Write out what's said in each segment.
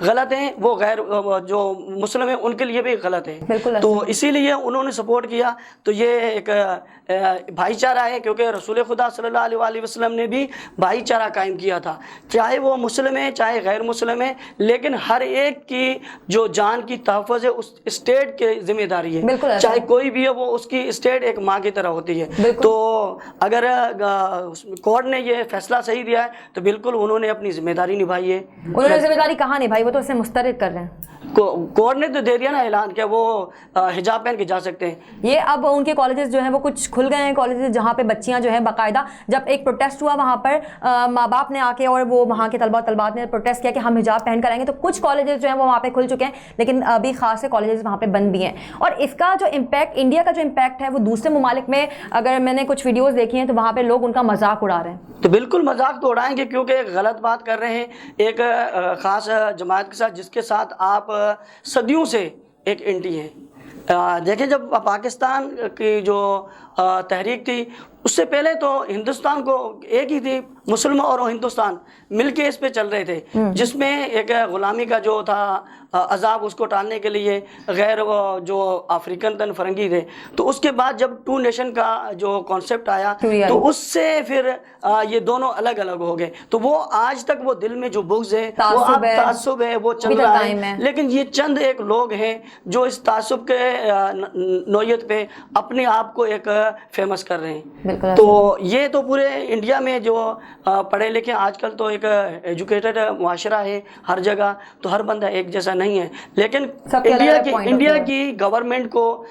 غلط ہیں وہ غیر جو مسلم ہیں ان کے لیے بھی غلط ہے. بالکل. تو اسی لیے انہوں نے سپورٹ کیا. تو یہ ایک بھائی چارہ ہے, کیونکہ رسول خدا صلی اللہ علیہ وآلہ وسلم نے بھی بھائی چارہ قائم کیا تھا, چاہے وہ مسلم ہے چاہے غیر مسلم ہے, لیکن ہر ایک کی جو جان کی تحفظ ہے اس اسٹیٹ کی ذمہ داری ہے. چاہے کوئی بھی ہے وہ اس کی اسٹیٹ ایک ماں کی طرح ہوتی ہے. تو اگر کورٹ نے یہ فیصلہ صحیح دیا ہے تو بالکل انہوں نے اپنی ذمہ داری نبھائی ہے. انہوں نے ذمہ داری کہاں نبھائی, وہ تو اسے مسترد کر رہے ہیں. کورٹ نے تو دے دیا نا اعلان کہ وہ حجاب پہن کے جا سکتے ہیں. یہ اب ان کے کالجز جو ہیں وہ کچھ کھل گئے ہیں کالجز جہاں پہ بچیاں جو ہیں باقاعدہ, جب ایک پروٹیسٹ ہوا وہاں پر ماں باپ نے آ کے اور وہ وہاں کے طلبہ طلبات نے پروٹیسٹ کیا کہ ہم حجاب پہن کر آئیں گے, تو کچھ کالجز جو ہیں وہ وہاں پہ کھل چکے ہیں, لیکن ابھی خاص سے کالجز وہاں پہ بند بھی ہیں. اور اس کا جو امپیکٹ انڈیا کا جو امپیکٹ ہے وہ دوسرے ممالک میں اگر میں نے کچھ ویڈیوز دیکھی ہیں تو وہاں پہ لوگ ان کا مذاق اڑا رہے ہیں. تو بالکل مذاق تو اڑائیں گے, کیونکہ ایک غلط بات کر رہے ہیں ایک خاص جماعت کے ساتھ جس کے ساتھ آپ صدیوں سے ایک اینٹی ہیں. دیکھیں جب پاکستان کی جو تحریک تھی اس سے پہلے تو ہندوستان کو ایک ہی تھی, مسلم اور ہندوستان مل کے اس پہ چل رہے تھے, جس میں ایک غلامی کا جو تھا عذاب اس کو ٹالنے کے لیے غیر جو افریقن تن فرنگی تھے. تو اس کے بعد جب ٹو نیشن کا جو کانسیپٹ آیا تو اس سے پھر یہ دونوں الگ الگ ہو گئے. تو وہ آج تک وہ دل میں جو بغض ہے, وہ تعصب ہے, وہ چل رہا ہے. لیکن یہ چند ایک لوگ ہیں جو اس تعصب کے نوعیت پہ اپنے آپ کو ایک فیمس کر رہے ہیں. تو یہ تو پورے انڈیا میں جو پڑھے لکھے آج کل تو ایک ایجوکیٹڈ معاشرہ ہے ہر جگہ, تو ہر بندہ ایک جیسا نہیں ہے. لیکن انڈیا کی گورنمنٹ کو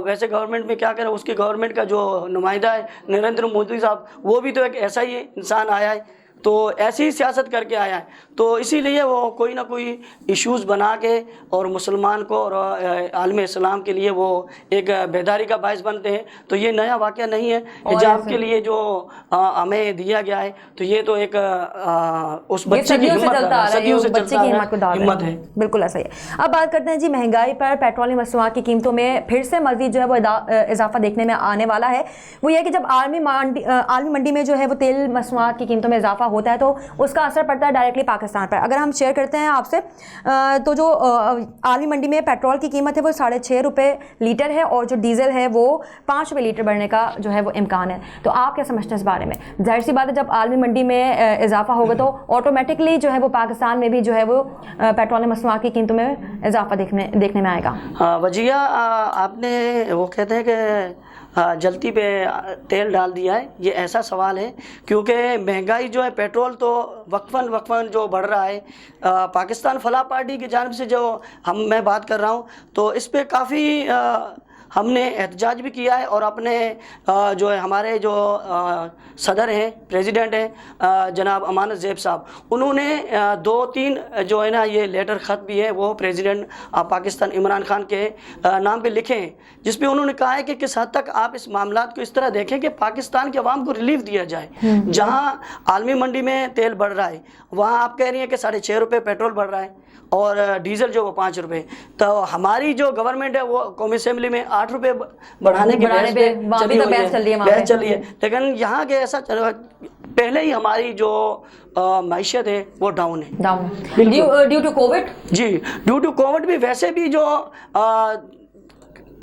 ویسے گورنمنٹ میں کیا کرے, اس کی گورنمنٹ کا جو نمائندہ ہے نریندر مودی صاحب, وہ بھی تو ایک ایسا ہی انسان آیا ہے, تو ایسی ہی سیاست کر کے آیا ہے. تو اسی لیے وہ کوئی نہ کوئی ایشوز بنا کے اور مسلمان کو اور عالم اسلام کے لیے وہ ایک بیداری کا باعث بنتے ہیں. تو یہ نیا واقعہ نہیں ہے. حجاب کے لیے جو ہمیں دیا گیا ہے تو یہ تو ایک اس بچے کی ہمت ہے. بالکل ایسا ہی ہے. اب بات کرتے ہیں جی مہنگائی پر. پیٹرولیم مصنوعات کی قیمتوں میں پھر سے مزید جو ہے وہ اضافہ دیکھنے میں آنے والا ہے. وہ یہ کہ جب عالمی منڈی میں جو ہے وہ تیل مصنوعات کی قیمتوں میں اضافہ ہوتا ہے تو اس کا اثر پڑتا ہے ڈائریکٹلی پاکستان پر. اگر ہم شیئر کرتے ہیں آپ سے تو جو عالمی منڈی میں پیٹرول کی قیمت ہے وہ 6.5 روپے لیٹر ہے, اور جو ڈیزل ہے وہ 5 روپے لیٹر بڑھنے کا جو ہے وہ امکان ہے. تو آپ کیا سمجھتے ہیں اس بارے میں؟ ظاہر سی بات ہے جب عالمی منڈی میں اضافہ ہوگا تو آٹومیٹکلی جو ہے وہ پاکستان میں بھی جو ہے وہ پیٹرول مصنوعات کی قیمتوں میں اضافہ دیکھنے میں آئے گا. وجیہ آپ نے وہ کہتے ہیں کہ جلتی پہ تیل ڈال دیا ہے, یہ ایسا سوال ہے کیونکہ مہنگائی جو ہے پیٹرول تو وقفاً جو بڑھ رہا ہے. پاکستان فلاح پارٹی کی جانب سے جو میں بات کر رہا ہوں تو اس پہ کافی ہم نے احتجاج بھی کیا ہے, اور اپنے جو ہے ہمارے جو صدر ہیں پریزیڈنٹ ہیں جناب امانت زیب صاحب, انہوں نے 2-3 جو ہے نا یہ لیٹر خط بھی ہے وہ پریزیڈنٹ پاکستان عمران خان کے نام پہ لکھے ہیں, جس پہ انہوں نے کہا ہے کہ کس حد تک آپ اس معاملات کو اس طرح دیکھیں کہ پاکستان کے عوام کو ریلیف دیا جائے. جہاں عالمی منڈی میں تیل بڑھ رہا ہے وہاں آپ کہہ رہی ہیں کہ 6.5 روپے پیٹرول بڑھ رہا ہے اور ڈیزل جو وہ 5 روپے. تو ہماری جو گورنمنٹ ہے وہ قومی اسمبلی میں 8 روپے بڑھانے کی بحث چل رہی ہے, لیکن یہاں کے ایسا پہلے ہی ہماری جو معیشت ہے وہ ڈاؤن ہے ڈیو ٹو کووڈ. جی ڈیو ٹو کووڈ بھی. ویسے بھی جو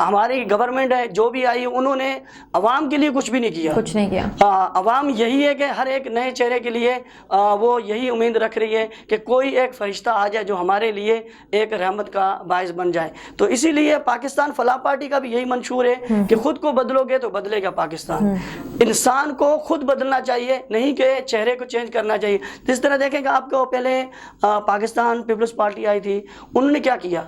ہماری گورنمنٹ ہے جو بھی آئی انہوں نے عوام کے لیے کچھ بھی نہیں کیا. عوام یہی ہے کہ ہر ایک نئے چہرے کے لیے وہ یہی امید رکھ رہی ہے کہ کوئی ایک فرشتہ آ جائے جو ہمارے لیے ایک رحمت کا باعث بن جائے. تو اسی لیے پاکستان فلاح پارٹی کا بھی یہی منشور ہے کہ خود کو بدلو گے تو بدلے گا پاکستان. انسان کو خود بدلنا چاہیے, نہیں کہ چہرے کو چینج کرنا چاہیے. جس طرح دیکھیں کہ آپ کو پہلے پاکستان پیپلز پارٹی آئی تھی, انہوں نے کیا کیا,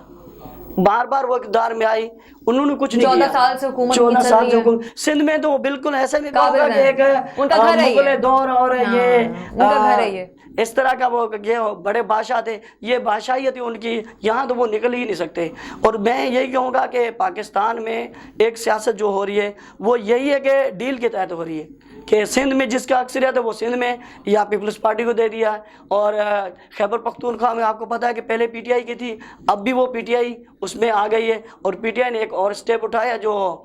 بار بار وہ اقتدار میں آئی, انہوں نے کچھ نہیں کیا. 14 سال سے حکومت 14 سال سے حکومت سندھ میں تو بالکل ایسے میں کہا کہ ایک مغل دور اور یہ اس طرح کا وہ یہ بڑے بادشاہ تھے, یہ بادشاہیت تھی ان کی, یہاں تو وہ نکل ہی نہیں سکتے. اور میں یہی کہوں گا کہ پاکستان میں ایک سیاست جو ہو رہی ہے وہ یہی ہے کہ ڈیل کے تحت ہو رہی ہے کہ سندھ میں جس کا اکثریت ہے وہ سندھ میں یا پیپلز پارٹی کو دے دیا, اور خیبر پختونخوا میں آپ کو پتہ ہے کہ پہلے پی ٹی آئی کی تھی, اب بھی وہ پی ٹی آئی اس میں آ گئی ہے, اور پی ٹی آئی نے ایک اور اسٹیپ اٹھایا جو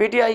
PTI,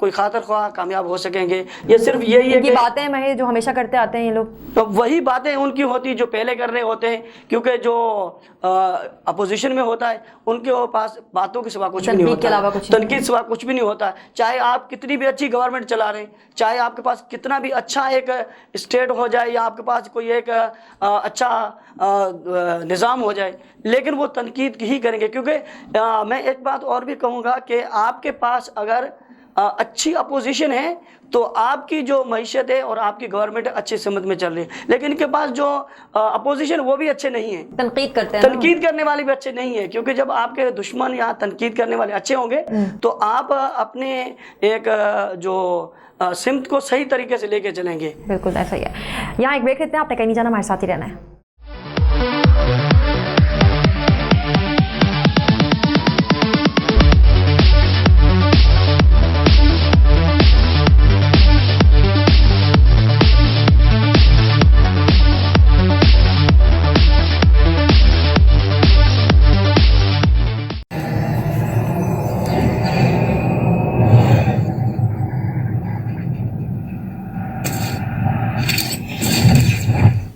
کوئی خاطر خواہ کامیاب ہو سکیں گے. یہ صرف یہی ہے یہ کہ باتیں محض جو ہمیشہ کرتے آتے ہیں یہ لوگ, تو وہی باتیں ان کی ہوتی جو پہلے کر رہے ہوتے ہیں, کیونکہ جو اپوزیشن میں ہوتا ہے ان کے پاس باتوں کے سوا کچھ بھی نہیں تنقید کے ہوتا علاوہ ہے, کچھ نہیں. تنقید سوا کچھ بھی نہیں ہوتا ہے. چاہے آپ کتنی بھی اچھی گورنمنٹ چلا رہے ہیں, چاہے آپ کے پاس کتنا بھی اچھا ایک اسٹیٹ ہو جائے, یا آپ کے پاس کوئی ایک اچھا نظام ہو جائے, لیکن وہ تنقید ہی کریں گے. کیونکہ میں ایک بات اور بھی کہوں گا کہ آپ کے پاس اگر اچھی اپوزیشن ہے تو آپ کی جو معیشت ہے اور آپ کی گورنمنٹ اچھی سمت میں چل رہی ہے, لیکن ان کے پاس جو اپوزیشن وہ بھی اچھے نہیں ہیں, تنقید کرتے ہیں, تنقید کرنے والے بھی اچھے نہیں ہیں. کیونکہ جب آپ کے دشمن یا تنقید کرنے والے اچھے ہوں گے تو آپ اپنے ایک جو سمت کو صحیح طریقے سے لے کے چلیں گے. بالکل ایسا ہی ہے. یہاں ایک بریک لیتے ہیں, آپ نے کہیں نہیں جانا, ہمارے ساتھ ہی رہنا ہے.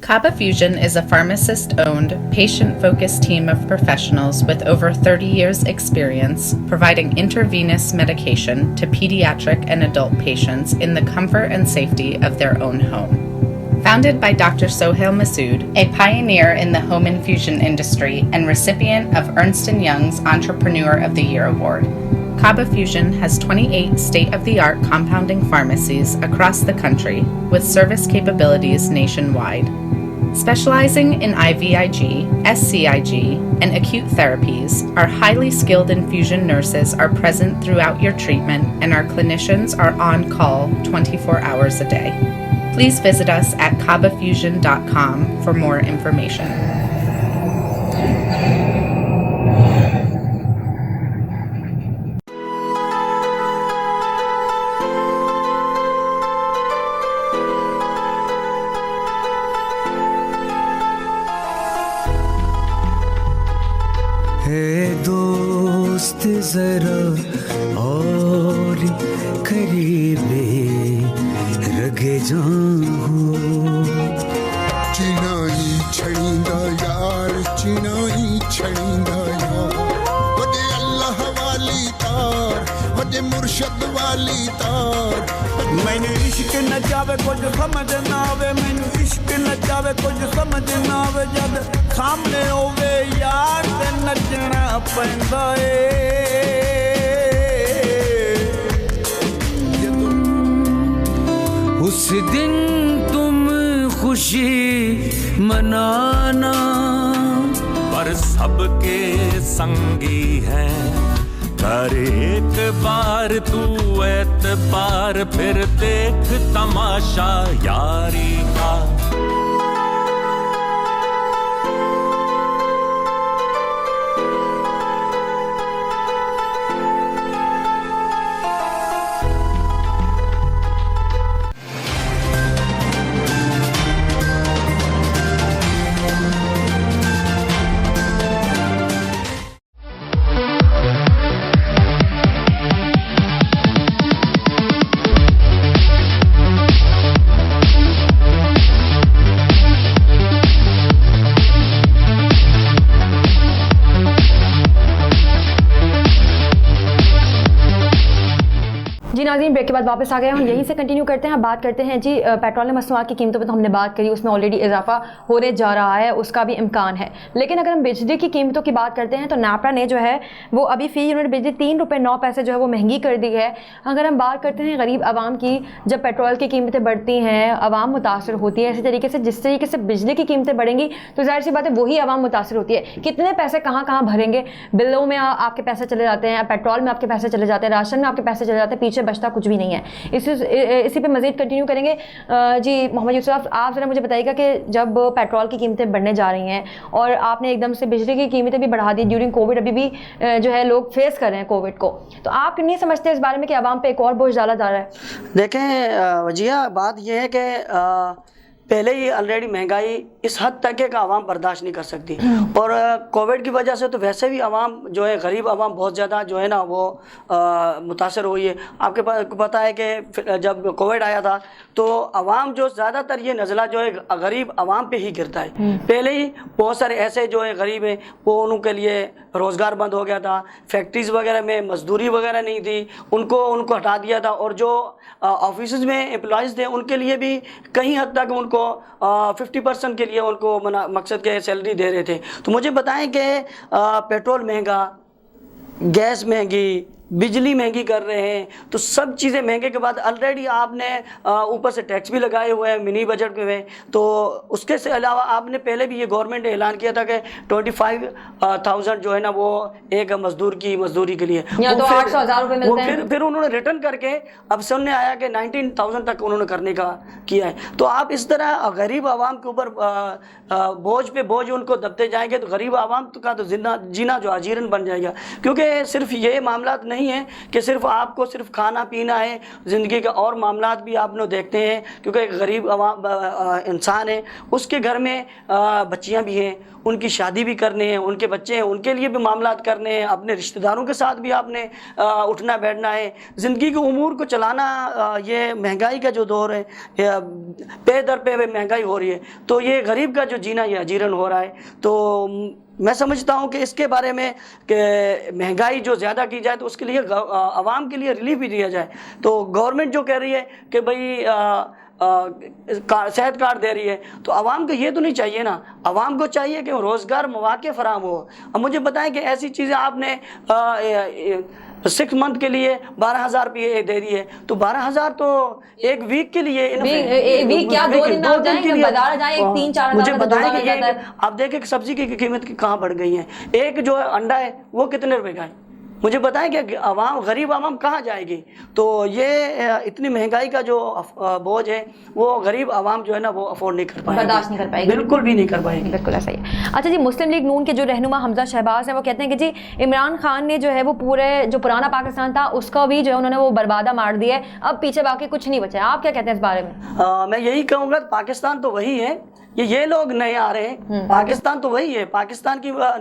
Kaba Fusion is a pharmacist-owned, patient-focused team of professionals with over 30 years' experience providing intravenous medication to pediatric and adult patients in the comfort and safety of their own home. Founded by Dr. Sohail Masood, a pioneer in the home infusion industry and recipient of Ernst & Young's Entrepreneur of the Year Award, Kaba Fusion has 28 state-of-the-art compounding pharmacies across the country with service capabilities nationwide. Specializing in IVIG, SCIG, and acute therapies, our highly skilled infusion nurses are present throughout your treatment, and our clinicians are on call 24 hours a day. Please visit us at kabafusion.com for more information. دوست ذرا اور قریب رگے جان ہو چنائی چھڑیندا یار چنائی چھڑیندا یار وڈے اللہ والی تار وڈے مرشد والی تار مینوں عشق نہ جاوے کچھ سمجھ نہ آوے مینوں عشق نہ جاوے کچھ سمجھ نہ آوے جد سامنے ہووے یار تے نچنا پیندا اے اس دن تم خوشی منانا پر سب کے سنگی ہیں کر ایک بار تو اعتبار پھر دیکھ تماشا یاری کا ناظرین بریک کے بعد واپس آ گئے ہم یہیں سے کنٹینیو کرتے ہیں. بات کرتے ہیں جی پیٹرولیم مصنوعات کی قیمتوں پہ تو ہم نے بات کری, اس میں آلریڈی اضافہ ہونے جا رہا ہے, اس کا بھی امکان ہے. لیکن اگر ہم بجلی کی قیمتوں کی بات کرتے ہیں تو نیپرا نے جو ہے وہ ابھی فی یونٹ بجلی 3 روپے 9 پیسے جو ہے وہ مہنگی کر دی ہے. اگر ہم بات کرتے ہیں غریب عوام کی, جب پیٹرول کی قیمتیں بڑھتی ہیں عوام متاثر ہوتی ہے. اسی طریقے سے جس طریقے سے بجلی کی قیمتیں بڑھیں گی تو ظاہر سی بات ہے وہی عوام متاثر ہوتی ہے. کتنے پیسے کہاں کہاں بھریں گے, بلوں میں آپ کے پیسے چلے جاتے ہیں, پیٹرول میں آپ کے پیسے چلے جاتے ہیں, راشن میں آپ کے پیسے چلے جاتے ہیں, پیچھے بچتا کچھ بھی نہیں ہے. اسی پہ مزید کنٹینیو کریں گے. جی محمد یوسف, آپ ذرا مجھے بتائیے گا کہ جب پیٹرول کی قیمتیں بڑھنے جا رہی ہیں اور آپ نے ایک دم سے بجلی کی قیمتیں بھی بڑھا دی ڈیورنگ کووڈ, ابھی بھی جو ہے لوگ فیس کر رہے ہیں کووڈ کو, تو آپ نہیں سمجھتے اس بارے میں کہ عوام پہ ایک اور بوجھ ڈالا جا رہا ہے؟ دیکھیں وجیہ بات یہ ہے کہ پہلے ہی آلریڈی مہنگائی اس حد تک ہے کہ عوام برداشت نہیں کر سکتی، اور کووڈ کی وجہ سے تو ویسے بھی عوام جو ہے غریب عوام بہت زیادہ جو ہے نا وہ متاثر ہوئی ہے۔ آپ کے پاس پتہ ہے کہ جب کووڈ آیا تھا تو عوام جو زیادہ تر یہ نزلہ جو ہے غریب عوام پہ ہی گرتا ہے۔ پہلے ہی بہت سارے ایسے جو ہے غریب ہیں وہ ان کے لیے روزگار بند ہو گیا تھا، فیکٹریز وغیرہ میں مزدوری وغیرہ نہیں تھی، ان کو ہٹا دیا تھا، اور جو آفیسز میں امپلائیز تھے ان کے لیے بھی کہیں حد تک ان کو 50% کے لیے ان کو مقصد کے سیلری دے رہے تھے۔ تو مجھے بتائیں کہ پیٹرول مہنگا، گیس مہنگی، بجلی مہنگی کر رہے ہیں، تو سب چیزیں مہنگے کے بعد آلریڈی آپ نے اوپر سے ٹیکس بھی لگائے ہوئے ہیں منی بجٹ میں، تو اس کے سے علاوہ آپ نے پہلے بھی یہ گورنمنٹ نے اعلان کیا تھا کہ 25,000 جو ہے نا وہ ایک مزدور کی مزدوری کے لیے، تو 800,000 روپے ملتے ہیں۔ پھر انہوں نے ریٹرن کر کے اب سننے آیا کہ 19,000 تک انہوں نے کرنے کا کیا ہے۔ تو آپ اس طرح غریب عوام کے اوپر بوجھ پہ بوجھ ان کو دبتے جائیں گے تو غریب عوام کا تو جینا جو عجیرن بن جائے گا، کیونکہ صرف یہ معاملات نہیں ہیں کہ صرف آپ کو صرف کھانا پینا ہے، زندگی کے اور معاملات بھی آپ نے دیکھتے ہیں، کیونکہ ایک غریب انسان ہے، اس کے گھر میں بچیاں بھی ہیں، ان کی شادی بھی کرنے ہیں، ان کے بچے ہیں، ان کے لیے بھی معاملات کرنے ہیں، اپنے رشتہ داروں کے ساتھ بھی آپ نے اٹھنا بیٹھنا ہے، زندگی کے امور کو چلانا۔ یہ مہنگائی کا جو دور ہے، پے در پہ مہنگائی ہو رہی ہے، تو یہ غریب کا جو جینا یہ عجیرن ہو رہا ہے۔ تو میں سمجھتا ہوں کہ اس کے بارے میں کہ مہنگائی جو زیادہ کی جائے تو اس کے لیے عوام کے لیے ریلیف بھی دیا جائے۔ تو گورنمنٹ جو کہہ رہی ہے کہ بھائی صحت کارڈ دے رہی ہے، تو عوام کو یہ تو نہیں چاہیے نا، عوام کو چاہیے کہ روزگار مواقع فراہم ہو۔ اب مجھے بتائیں کہ ایسی چیزیں آپ نے 6 منتھ کے لیے 12,000 روپئے دے دی ہے، تو 12,000 تو ایک ویک کے لیے، ویک کیا 2 دن میں آپ جائیں کہ بازار جائیں 3-4 مجھے بتائیں کہ یہ آپ دیکھیں کہ سبزی کی قیمت کہاں بڑھ گئی ہیں، ایک جو انڈا ہے وہ کتنے روپے کا ہے، مجھے بتائیں کہ غریب عوام کہاں جائے گی؟ تو یہ اتنی مہنگائی کا جو بوجھ ہے وہ غریب عوام جو ہے نا وہ افورڈ نہیں کر پائے گی، برداشت نہیں کر پائے گی، بالکل بھی نہیں کر پائے گی۔ بالکل ایسا ہی ہے۔ اچھا جی، مسلم لیگ نون کے جو رہنما حمزہ شہباز ہیں وہ کہتے ہیں کہ جی عمران خان نے جو ہے وہ پورے جو پرانا پاکستان تھا اس کو بھی جو ہے انہوں نے وہ بربادہ مار دیا ہے، اب پیچھے باقی کچھ نہیں بچا ہے۔ آپ کیا کہتے ہیں اس بارے میں؟ میں یہی کہوں گا پاکستان تو وہی ہے، یہ لوگ نئے آ رہے ہیں، پاکستان تو وہی ہے، پاکستان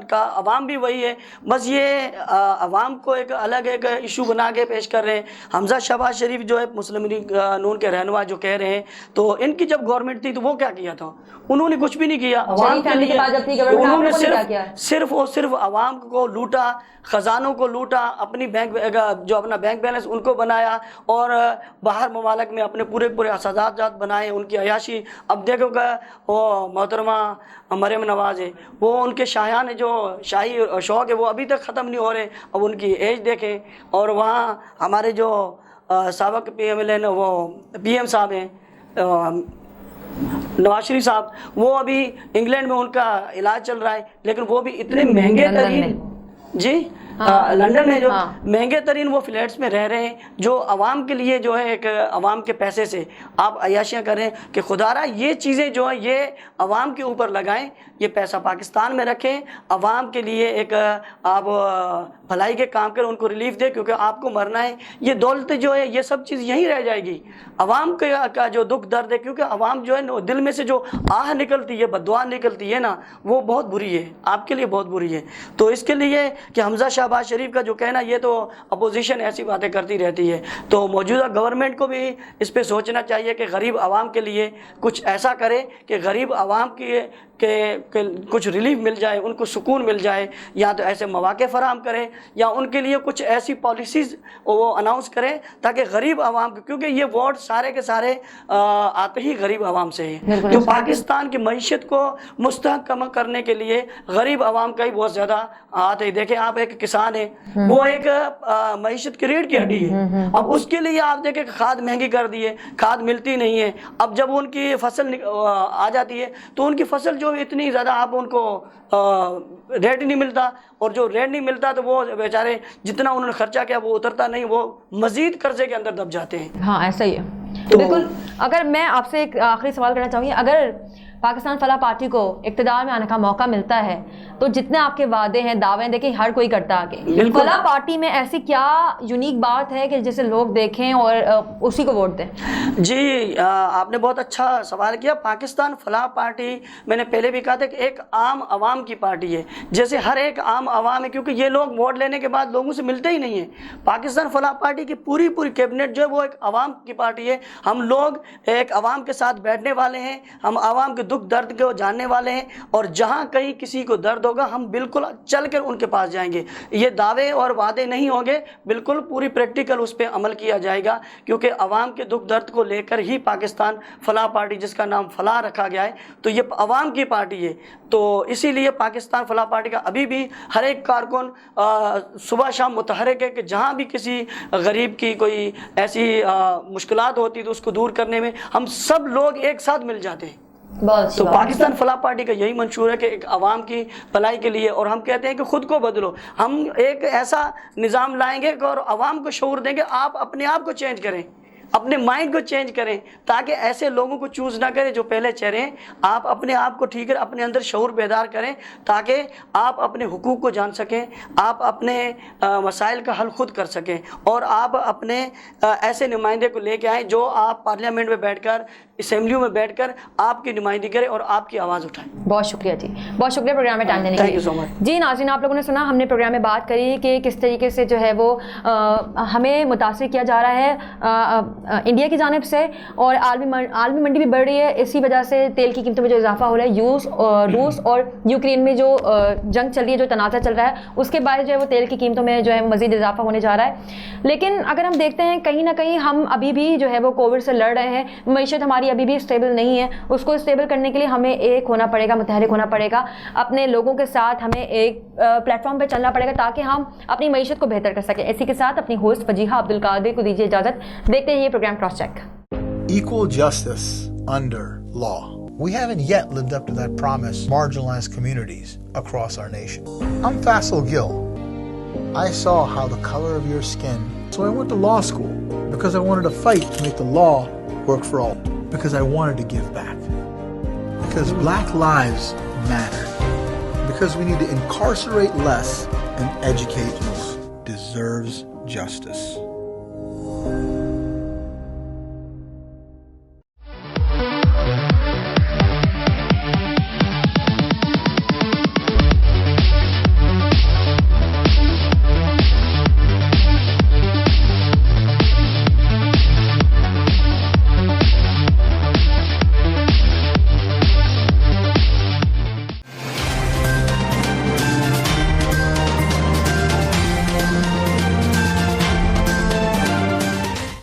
کا عوام بھی وہی ہے، بس یہ عوام کو ایک الگ ایک ایشو بنا کے پیش کر رہے ہیں۔ حمزہ شہباز شریف جو ہے مسلم لیگ نون کے رہنما جو کہہ رہے ہیں، تو ان کی جب گورنمنٹ تھی تو وہ کیا کیا تھا؟ انہوں نے کچھ بھی نہیں کیا عوام کے لیے، انہوں نے صرف اور صرف عوام کو لوٹا، خزانوں کو لوٹا، اپنی جو اپنا بینک بیلنس ان کو بنایا، اور باہر ممالک میں اپنے پورے اساسات بنائے، ان کی عیاشی۔ اب دیکھو کہ وہ محترمہ مریم نواز ہے، وہ ان کے شاہیان جو شاہی شوق ہے وہ ابھی تک ختم نہیں ہو رہے، اب ان کی ایج دیکھیں۔ اور وہاں ہمارے جو سابق PMLN وہ PM صاحب ہیں نواز شریف صاحب، وہ ابھی انگلینڈ میں ان کا علاج چل رہا ہے، لیکن وہ بھی اتنے مہنگے ترین، جی لنڈن میں جو مہنگے ترین وہ فلیٹس میں رہ رہے ہیں، جو عوام کے لیے جو ہے ایک عوام کے پیسے سے آپ عیاشیاں کریں کہ خدا را یہ چیزیں جو ہیں یہ عوام کے اوپر لگائیں، یہ پیسہ پاکستان میں رکھیں، عوام کے لیے ایک آپ بھلائی کے کام کریں، ان کو ریلیف دیں، کیونکہ آپ کو مرنا ہے، یہ دولت جو ہے یہ سب چیز یہیں رہ جائے گی۔ عوام کا جو دکھ درد ہے، کیونکہ عوام جو ہے دل میں سے جو آہ نکلتی ہے، بددعا نکلتی ہے نا، وہ بہت بری ہے، آپ کے لیے بہت بری ہے۔ تو اس کے لیے کہ حمزہ شہباز شریف کا جو کہنا، یہ تو اپوزیشن ایسی باتیں کرتی رہتی ہے، تو موجودہ گورنمنٹ کو بھی اس پہ سوچنا چاہیے کہ غریب عوام کے لیے کچھ ایسا کرے کہ غریب عوام کے کچھ ریلیف مل جائے، ان کو سکون مل جائے، یا تو ایسے مواقع فراہم کرے، یا ان کے لیے کچھ ایسی پالیسیز وہ اناؤنس کرے تاکہ غریب عوام، کیونکہ یہ ووٹ سارے کے سارے آتے ہی غریب عوام سے ہیں، تو پاکستان کی معیشت کو مستحکم کرنے کے لیے غریب عوام کا ہی بہت زیادہ ہاتھ ہے۔ دیکھیں آپ ایک کسان ہے، وہ ایک معیشت کی ریڑھ کی ہڈی ہے، اب اس کے لیے آپ دیکھیں کھاد مہنگی کر دی ہے، کھاد ملتی نہیں ہے، اب جب ان کی فصل آ جاتی ہے تو ان کی فصل جو اتنی زیادہ آپ ان کو ریٹ نہیں ملتا، اور جو ریٹ نہیں ملتا تو وہ بیچارے جتنا انہوں نے خرچہ کیا وہ اترتا نہیں، وہ مزید قرضے کے اندر دب جاتے ہیں۔ ہاں ایسا ہی ہے بالکل۔ اگر میں آپ سے ایک آخری سوال کرنا چاہوں گی، اگر پاکستان فلاح پارٹی کو اقتدار میں آنے کا موقع ملتا ہے تو جتنے آپ کے وعدے ہیں دعوے ہیں دیکھیں ہر کوئی کرتا آگے. فلاں پارٹی میں ایسی کیا یونیک بات ہے کہ جسے لوگ دیکھیں اور اسی کو ووٹ دیں؟ جی آپ نے بہت اچھا سوال کیا. پاکستان فلاح پارٹی میں نے پہلے بھی کہا تھا کہ ایک عام عوام کی پارٹی ہے, جیسے ہر ایک عام عوام ہے, کیونکہ یہ لوگ ووٹ لینے کے بعد لوگوں سے ملتے ہی نہیں ہیں. پاکستان فلاح پارٹی کی پوری کیبنٹ جو ہے وہ ایک عوام کی پارٹی ہے. ہم لوگ ایک عوام کے ساتھ بیٹھنے والے ہیں, ہم عوام کے دکھ درد کو جاننے والے ہیں, اور جہاں کہیں کسی کو درد ہوگا ہم بالکل چل کر ان کے پاس جائیں گے. یہ دعوے اور وعدے نہیں ہوں گے, بالکل پوری پریکٹیکل اس پہ عمل کیا جائے گا, کیونکہ عوام کے دکھ درد کو لے کر ہی پاکستان فلاح پارٹی جس کا نام فلاح رکھا گیا ہے تو یہ عوام کی پارٹی ہے. تو اسی لیے پاکستان فلاح پارٹی کا ابھی بھی ہر ایک کارکن صبح شام متحرک ہے کہ جہاں بھی کسی غریب کی کوئی ایسی مشکلات ہوتی تو اس کو دور کرنے میں ہم سب لوگ ایک ساتھ مل جاتے ہیں. تو پاکستان فلاح پارٹی کا یہی منشور ہے کہ ایک عوام کی بھلائی کے لیے, اور ہم کہتے ہیں کہ خود کو بدلو. ہم ایک ایسا نظام لائیں گے اور عوام کو شعور دیں گے, آپ اپنے آپ کو چینج کریں, اپنے مائنڈ کو چینج کریں, تاکہ ایسے لوگوں کو چوز نہ کریں جو پہلے چہرے ہیں. آپ اپنے آپ کو ٹھیک ہے, اپنے اندر شعور بیدار کریں تاکہ آپ اپنے حقوق کو جان سکیں, آپ اپنے مسائل کا حل خود کر سکیں, اور آپ اپنے ایسے نمائندے کو لے کے آئیں جو آپ پارلیمنٹ میں بیٹھ کر, اسمبلیوں میں بیٹھ کر آپ کی نمائندگی کریں اور آپ کی آواز اٹھائیں. بہت شکریہ جی, بہت شکریہ پروگرام میں ٹائم دینے کے لیے. جی ناظرین, آپ لوگوں نے سنا, ہم نے پروگرام میں بات کری کہ کس طریقے سے جو ہے وہ ہمیں متاثر کیا جا رہا ہے انڈیا کی جانب سے, اور عالمی منڈی بھی بڑھ رہی ہے. اسی وجہ سے تیل کی قیمتوں میں جو اضافہ ہو رہا ہے, روس اور یوکرین میں جو جنگ چل رہی ہے, جو تنازع چل رہا ہے, اس کے باعث جو ہے وہ تیل کی قیمتوں میں جو ہے مزید اضافہ ہونے جا رہا ہے. لیکن اگر ہم دیکھتے ہیں کہیں نہ کہیں ہم ابھی بھی جو ہے وہ کووڈ سے لڑ رہے ہیں, معیشت ہماری ابھی بھی اسٹیبل نہیں ہے. اس کو اسٹیبل کرنے کے لیے ہمیں ایک ہونا پڑے گا, متحرک ہونا پڑے گا, اپنے لوگوں کے ساتھ ہمیں ایک پلیٹ فارم پہ چلنا پڑے گا تاکہ ہم اپنی معیشت کو بہتر کر سکیں. اسی کے ساتھ اپنی ہوسٹ فجیحہ عبدالقادر کو دیجیے اجازت. دیکھتے ہیں یہ program cross check. Equal justice under law. We haven't yet lived up to that promise, marginalized communities across our nation. I'm Faisal Gill. I saw how the color of your skin, so I went to law school because I wanted to fight to make the law work for all, because I wanted to give back, because black lives matter, because we need to incarcerate less and educate most. Deserves justice.